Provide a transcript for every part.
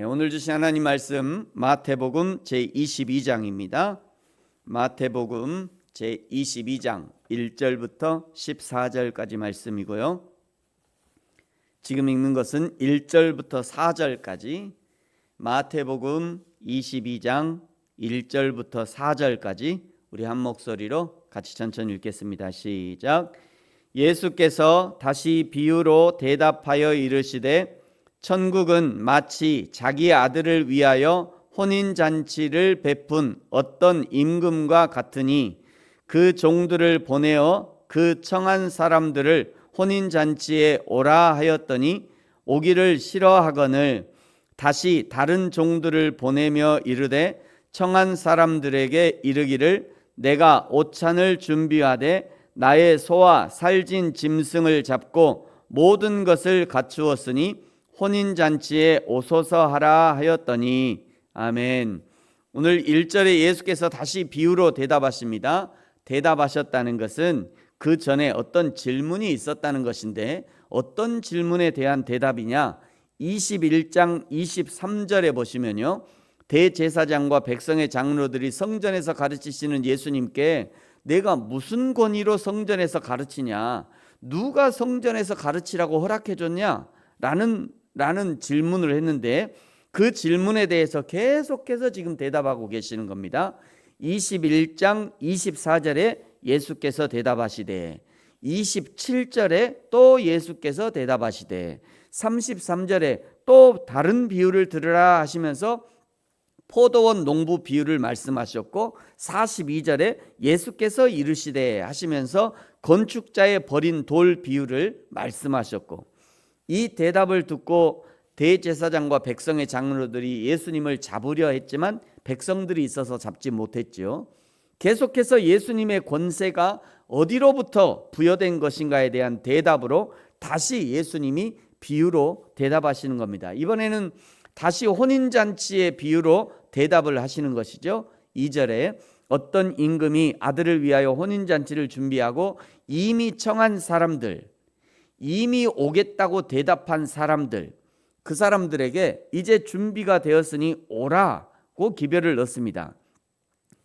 오늘 주신 하나님 말씀 마태복음 제22장입니다. 마태복음 제22장 1절부터 14절까지 말씀이고요. 지금 읽는 것은 1절부터 4절까지 마태복음 22장 1절부터 4절까지 우리 한 목소리로 같이 천천히 읽겠습니다. 시작. 예수께서 다시 비유로 대답하여 이르시되 천국은 마치 자기 아들을 위하여 혼인잔치를 베푼 어떤 임금과 같으니 그 종들을 보내어 그 청한 사람들을 혼인잔치에 오라 하였더니 오기를 싫어하거늘 다시 다른 종들을 보내며 이르되 청한 사람들에게 이르기를 내가 오찬을 준비하되 나의 소와 살진 짐승을 잡고 모든 것을 갖추었으니 혼인잔치에 오소서 하라 하였더니. 아멘. 오늘 1절에 예수께서 다시 비유로 대답하십니다. 대답하셨다는 것은 그 전에 어떤 질문이 있었다는 것인데 어떤 질문에 대한 대답이냐? 21장 23절에 보시면요, 대제사장과 백성의 장로들이 성전에서 가르치시는 예수님께 내가 무슨 권위로 성전에서 가르치냐? 누가 성전에서 가르치라고 허락해 줬냐? 라는 질문을 했는데 그 질문에 대해서 계속해서 지금 대답하고 계시는 겁니다. 21장 24절에 예수께서 대답하시되 27절에 또 예수께서 대답하시되 33절에 또 다른 비유를 들으라 하시면서 포도원 농부 비유를 말씀하셨고 42절에 예수께서 이르시되 하시면서 건축자의 버린 돌 비유를 말씀하셨고, 이 대답을 듣고 대제사장과 백성의 장로들이 예수님을 잡으려 했지만 백성들이 있어서 잡지 못했죠. 계속해서 예수님의 권세가 어디로부터 부여된 것인가에 대한 대답으로 다시 예수님이 비유로 대답하시는 겁니다. 이번에는 다시 혼인잔치의 비유로 대답을 하시는 것이죠. 2절에 어떤 임금이 아들을 위하여 혼인잔치를 준비하고 이미 청한 사람들, 이미 오겠다고 대답한 사람들, 그 사람들에게 이제 준비가 되었으니 오라고 기별을 넣습니다.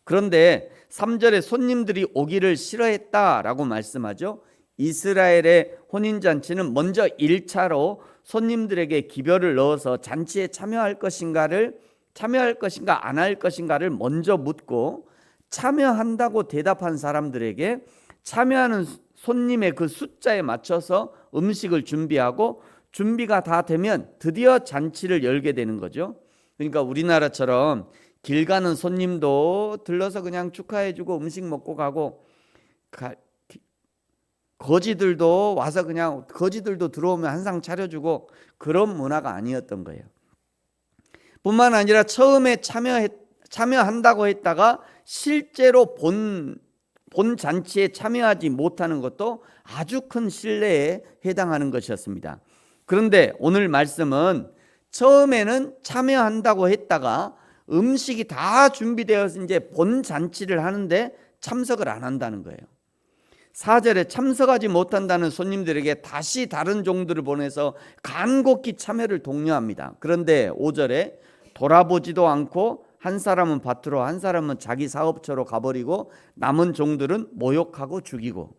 그런데 3절에 손님들이 오기를 싫어했다라고 말씀하죠. 이스라엘의 혼인잔치는 먼저 1차로 손님들에게 기별을 넣어서 잔치에 참여할 것인가 안 할 것인가를 먼저 묻고, 참여한다고 대답한 사람들에게 참여하는 손님의 그 숫자에 맞춰서 음식을 준비하고 준비가 다 되면 드디어 잔치를 열게 되는 거죠. 그러니까 우리나라처럼 길 가는 손님도 들러서 그냥 축하해주고 음식 먹고 가고, 거지들도 와서 그냥 거지들도 들어오면 한 상 차려주고, 그런 문화가 아니었던 거예요. 뿐만 아니라 처음에 참여한다고 했다가 실제로 본 잔치에 참여하지 못하는 것도 아주 큰 신뢰에 해당하는 것이었습니다. 그런데 오늘 말씀은 처음에는 참여한다고 했다가 음식이 다 준비되어서 이제 본 잔치를 하는데 참석을 안 한다는 거예요. 4절에 참석하지 못한다는 손님들에게 다시 다른 종들을 보내서 간곡히 참여를 독려합니다. 그런데 5절에 돌아보지도 않고 한 사람은 밭으로 한 사람은 자기 사업처로 가버리고 남은 종들은 모욕하고 죽이고,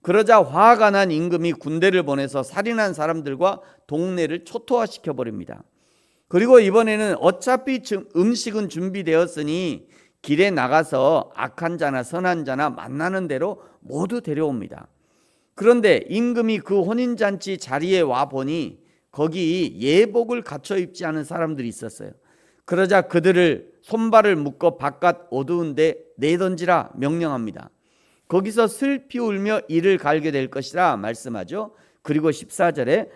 그러자 화가 난 임금이 군대를 보내서 살인한 사람들과 동네를 초토화시켜 버립니다. 그리고 이번에는 어차피 음식은 준비되었으니 길에 나가서 악한 자나 선한 자나 만나는 대로 모두 데려옵니다. 그런데 임금이 그 혼인잔치 자리에 와 보니 거기 예복을 갖춰 입지 않은 사람들이 있었어요. 그러자 그들을 손발을 묶어 바깥 어두운 데 내던지라 명령합니다. 거기서 슬피 울며 이를 갈게 될 것이라 말씀하죠. 그리고 14절에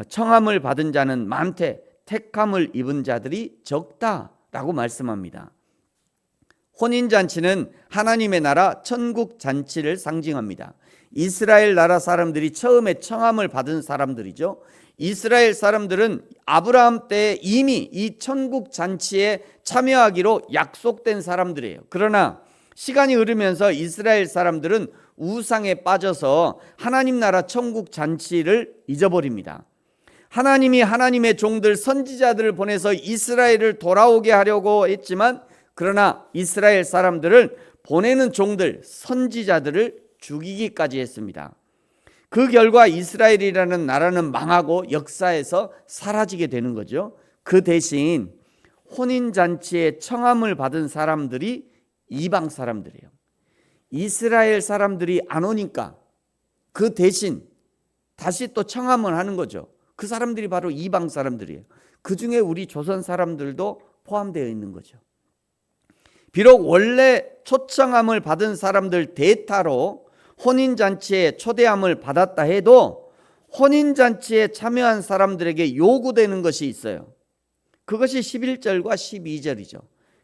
청함을 받은 자는 많되 택함을 입은 자들이 적다라고 말씀합니다. 혼인잔치는 하나님의 나라 천국 잔치를 상징합니다. 이스라엘 나라 사람들이 처음에 청함을 받은 사람들이죠. 이스라엘 사람들은 아브라함 때 이미 이 천국 잔치에 참여하기로 약속된 사람들이에요. 그러나 시간이 흐르면서 이스라엘 사람들은 우상에 빠져서 하나님 나라 천국 잔치를 잊어버립니다. 하나님이 하나님의 종들 선지자들을 보내서 이스라엘을 돌아오게 하려고 했지만, 그러나 이스라엘 사람들을 보내는 종들 선지자들을 죽이기까지 했습니다. 그 결과 이스라엘이라는 나라는 망하고 역사에서 사라지게 되는 거죠. 그 대신 혼인잔치에 청함을 받은 사람들이 이방 사람들이에요. 이스라엘 사람들이 안 오니까 그 대신 다시 또 청함을 하는 거죠. 그 사람들이 바로 이방 사람들이에요. 그 중에 우리 조선 사람들도 포함되어 있는 거죠. 비록 원래 초청함을 받은 사람들 대타로 혼인잔치에 초대함을 받았다 해도 혼인잔치에 참여한 사람들에게 요구되는 것이 있어요. 그것이 11절과 12절이죠.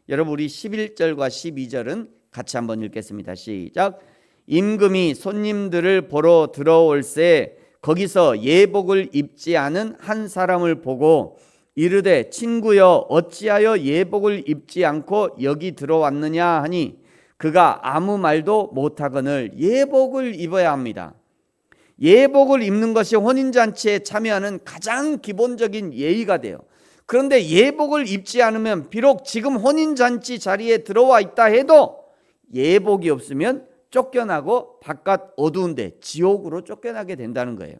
여러분, 우리 11절과 12절은 같이 한번 읽겠습니다. 시작. 임금이 손님들을 보러 들어올새 거기서 예복을 입지 않은 한 사람을 보고 이르되 친구여 어찌하여 예복을 입지 않고 여기 들어왔느냐 하니 그가 아무 말도 못하거늘 예복을 입어야 합니다. 예복을 입는 것이 혼인잔치에 참여하는 가장 기본적인 예의가 돼요. 그런데 예복을 입지 않으면 비록 지금 혼인잔치 자리에 들어와 있다 해도 예복이 없으면 쫓겨나고 바깥 어두운 데 지옥으로 쫓겨나게 된다는 거예요.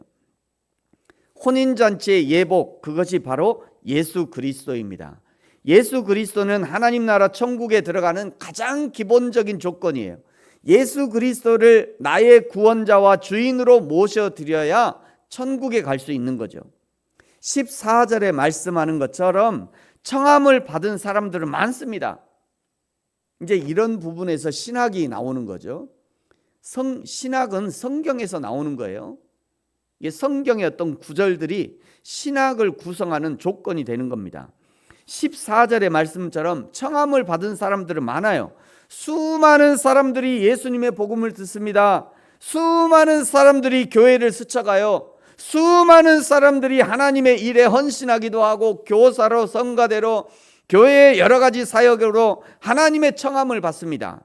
혼인잔치의 예복, 그것이 바로 예수 그리스도입니다. 예수 그리스도는 하나님 나라 천국에 들어가는 가장 기본적인 조건이에요. 예수 그리스도를 나의 구원자와 주인으로 모셔드려야 천국에 갈 수 있는 거죠. 14절에 말씀하는 것처럼 청함을 받은 사람들은 많습니다. 이제 이런 부분에서 신학이 나오는 거죠. 신학은 성경에서 나오는 거예요. 이게 성경의 어떤 구절들이 신학을 구성하는 조건이 되는 겁니다. 14절의 말씀처럼 청함을 받은 사람들은 많아요. 수많은 사람들이 예수님의 복음을 듣습니다. 수많은 사람들이 교회를 스쳐가요. 수많은 사람들이 하나님의 일에 헌신하기도 하고 교사로 성가대로 교회의 여러 가지 사역으로 하나님의 청함을 받습니다.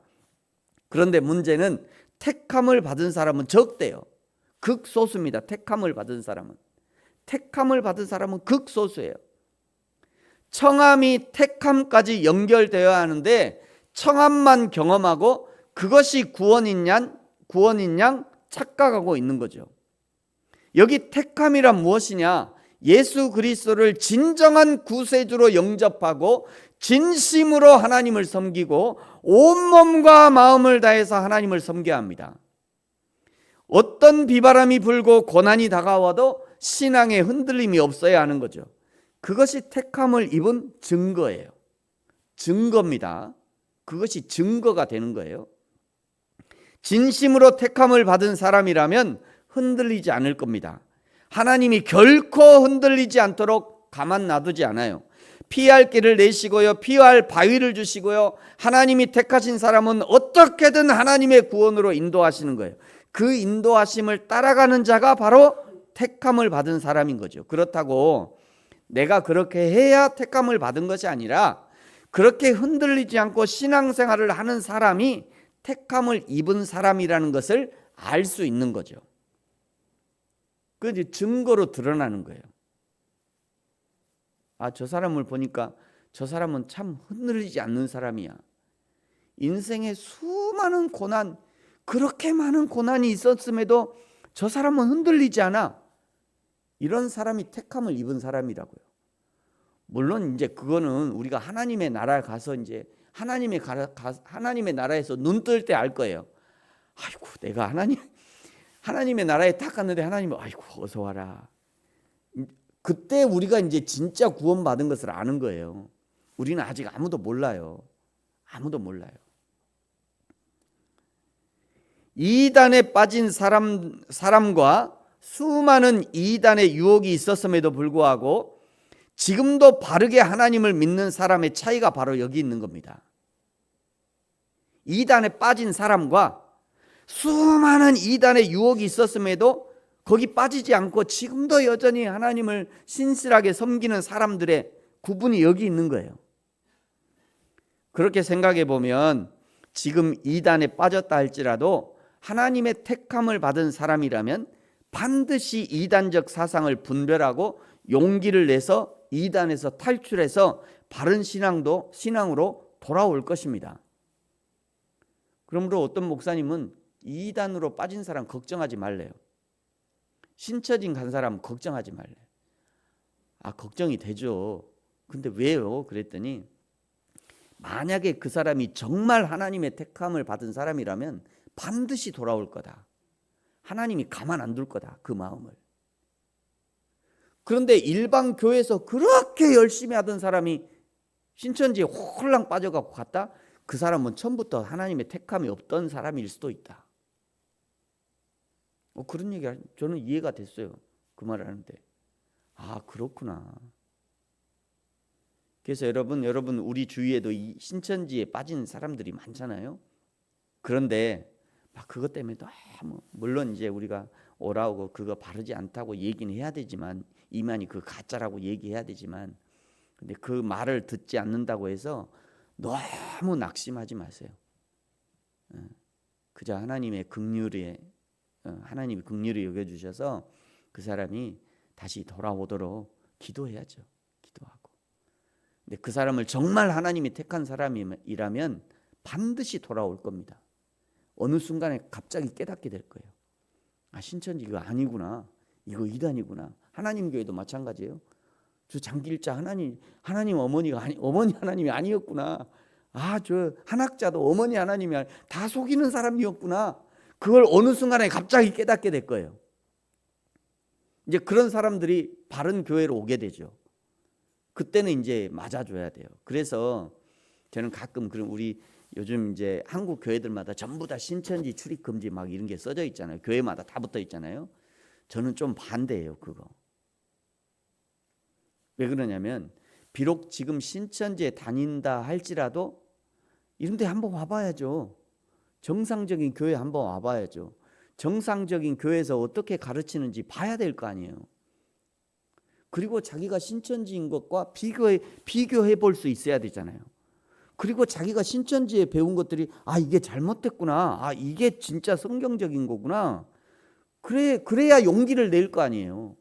그런데 문제는 택함을 받은 사람은 적대요. 극소수입니다. 택함을 받은 사람은 극소수예요. 청함이 택함까지 연결되어야 하는데 청함만 경험하고 그것이 구원인 양 착각하고 있는 거죠. 여기 택함이란 무엇이냐? 예수 그리스도를 진정한 구세주로 영접하고 진심으로 하나님을 섬기고 온몸과 마음을 다해서 하나님을 섬겨야 합니다. 어떤 비바람이 불고 고난이 다가와도 신앙에 흔들림이 없어야 하는 거죠. 그것이 택함을 입은 증거예요. 증거입니다. 그것이 증거가 되는 거예요. 진심으로 택함을 받은 사람이라면 흔들리지 않을 겁니다. 하나님이 결코 흔들리지 않도록 가만 놔두지 않아요. 피할 길을 내시고요, 피할 바위를 주시고요, 하나님이 택하신 사람은 어떻게든 하나님의 구원으로 인도하시는 거예요. 그 인도하심을 따라가는 자가 바로 택함을 받은 사람인 거죠. 그렇다고 내가 그렇게 해야 택함을 받은 것이 아니라 그렇게 흔들리지 않고 신앙생활을 하는 사람이 택함을 입은 사람이라는 것을 알 수 있는 거죠. 그 증거로 드러나는 거예요. 아, 저 사람을 보니까 저 사람은 참 흔들리지 않는 사람이야. 인생에 수많은 고난, 그렇게 많은 고난이 있었음에도 저 사람은 흔들리지 않아. 이런 사람이 택함을 입은 사람이라고요. 물론 이제 그거는 우리가 하나님의 나라에 가서 이제 하나님의 나라에서 눈 뜰 때 알 거예요. 아이고, 내가 하나님의 나라에 딱 갔는데 하나님이 아이고 어서 와라. 그때 우리가 이제 진짜 구원받은 것을 아는 거예요. 우리는 아직 아무도 몰라요. 아무도 몰라요. 이단에 빠진 사람과 수많은 이단의 유혹이 있었음에도 불구하고 지금도 바르게 하나님을 믿는 사람의 차이가 바로 여기 있는 겁니다. 이단에 빠진 사람과 수많은 이단의 유혹이 있었음에도 거기 빠지지 않고 지금도 여전히 하나님을 신실하게 섬기는 사람들의 구분이 여기 있는 거예요. 그렇게 생각해 보면 지금 이단에 빠졌다 할지라도 하나님의 택함을 받은 사람이라면 반드시 이단적 사상을 분별하고 용기를 내서 이단에서 탈출해서 바른 신앙으로 돌아올 것입니다. 그러므로 어떤 목사님은 이단으로 빠진 사람 걱정하지 말래요. 신처진 간 사람 걱정하지 말래요. 걱정이 되죠. 근데 왜요? 그랬더니 만약에 그 사람이 정말 하나님의 택함을 받은 사람이라면 반드시 돌아올 거다. 하나님이 가만 안 둘 거다. 그 마음을. 그런데 일반 교회에서 그렇게 열심히 하던 사람이 신천지에 홀랑 빠져가고 갔다? 그 사람은 처음부터 하나님의 택함이 없던 사람일 수도 있다. 그런 얘기 저는 이해가 됐어요. 그 말을 하는데 그렇구나. 그래서 여러분 우리 주위에도 이 신천지에 빠진 사람들이 많잖아요. 그런데 그것 때문에 너무 물론 이제 우리가 오라고 그거 바르지 않다고 얘기는 해야 되지만 이만희 그 가짜라고 얘기해야 되지만 근데 그 말을 듣지 않는다고 해서 너무 낙심하지 마세요. 그저 하나님이 긍휼히 여겨주셔서 그 사람이 다시 돌아오도록 기도해야죠. 기도하고. 근데 그 사람을 정말 하나님이 택한 사람이라면 반드시 돌아올 겁니다. 어느 순간에 갑자기 깨닫게 될 거예요. 신천지 이거 아니구나. 이거 이단이구나. 하나님 교회도 마찬가지예요. 저 장길자 하나님 어머니가 어머니 하나님이 아니었구나. 저 한학자도 어머니 하나님이 다 속이는 사람이었구나. 그걸 어느 순간에 갑자기 깨닫게 될 거예요. 이제 그런 사람들이 바른 교회로 오게 되죠. 그때는 이제 맞아줘야 돼요. 그래서 저는 가끔 우리 요즘 이제 한국 교회들마다 전부 다 신천지 출입 금지 막 이런 게 써져 있잖아요. 교회마다 다 붙어 있잖아요. 저는 좀 반대예요, 그거. 왜 그러냐면 비록 지금 신천지에 다닌다 할지라도 이런 데 한번 와봐야죠. 정상적인 교회 한번 와봐야죠. 정상적인 교회에서 어떻게 가르치는지 봐야 될 거 아니에요. 그리고 자기가 신천지인 것과 비교해 볼 수 있어야 되잖아요. 그리고 자기가 신천지에 배운 것들이 이게 잘못됐구나. 이게 진짜 성경적인 거구나. 그래야 용기를 낼 거 아니에요.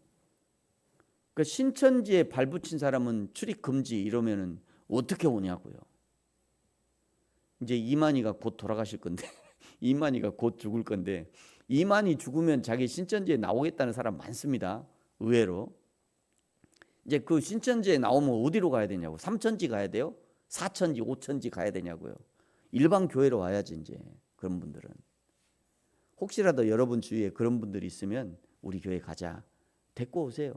그러니까 신천지에 발붙인 사람은 출입 금지 이러면은 어떻게 오냐고요. 이제 이만희가 곧 돌아가실 건데 이만희가 곧 죽을 건데 이만희 죽으면 자기 신천지에 나오겠다는 사람 많습니다. 의외로. 이제 그 신천지에 나오면 어디로 가야 되냐고. 삼천지 가야 돼요? 사천지, 오천지 가야 되냐고요. 일반 교회로 와야지 이제 그런 분들은. 혹시라도 여러분 주위에 그런 분들이 있으면 우리 교회 가자. 데리고 오세요.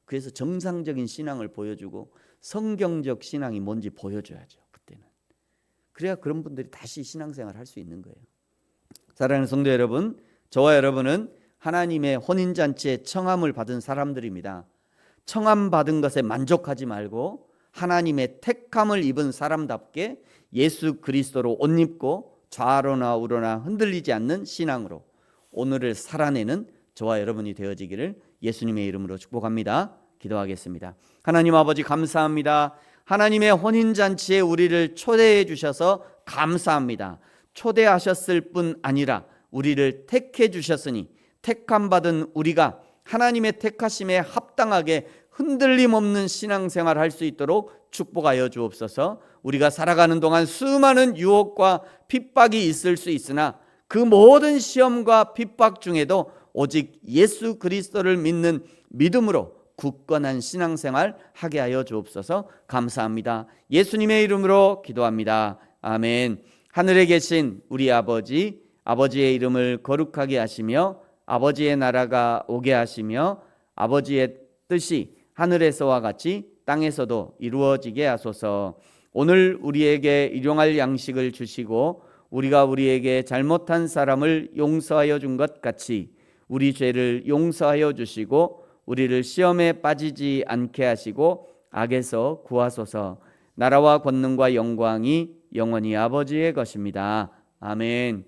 그래서 정상적인 신앙을 보여주고 성경적 신앙이 뭔지 보여줘야죠. 그때는. 그래야 그런 분들이 다시 신앙생활 할 수 있는 거예요. 사랑하는 성도 여러분, 저와 여러분은 하나님의 혼인잔치에 청함을 받은 사람들입니다. 청함 받은 것에 만족하지 말고 하나님의 택함을 입은 사람답게 예수 그리스도로 옷 입고 좌로나 우로나 흔들리지 않는 신앙으로 오늘을 살아내는 저와 여러분이 되어지기를 예수님의 이름으로 축복합니다. 기도하겠습니다. 하나님 아버지 감사합니다. 하나님의 혼인잔치에 우리를 초대해 주셔서 감사합니다. 초대하셨을 뿐 아니라 우리를 택해 주셨으니 택함 받은 우리가 하나님의 택하심에 합당하게 흔들림 없는 신앙생활을 할 수 있도록 축복하여 주옵소서. 우리가 살아가는 동안 수많은 유혹과 핍박이 있을 수 있으나 그 모든 시험과 핍박 중에도 오직 예수 그리스도를 믿는 믿음으로 굳건한 신앙생활 하게 하여 주옵소서. 감사합니다. 예수님의 이름으로 기도합니다. 아멘. 하늘에 계신 우리 아버지, 아버지의 이름을 거룩하게 하시며 아버지의 나라가 오게 하시며 아버지의 뜻이 하늘에서와 같이 땅에서도 이루어지게 하소서. 오늘 우리에게 일용할 양식을 주시고 우리가 우리에게 잘못한 사람을 용서하여 준 것 같이 우리 죄를 용서하여 주시고 우리를 시험에 빠지지 않게 하시고 악에서 구하소서. 나라와 권능과 영광이 영원히 아버지의 것입니다. 아멘.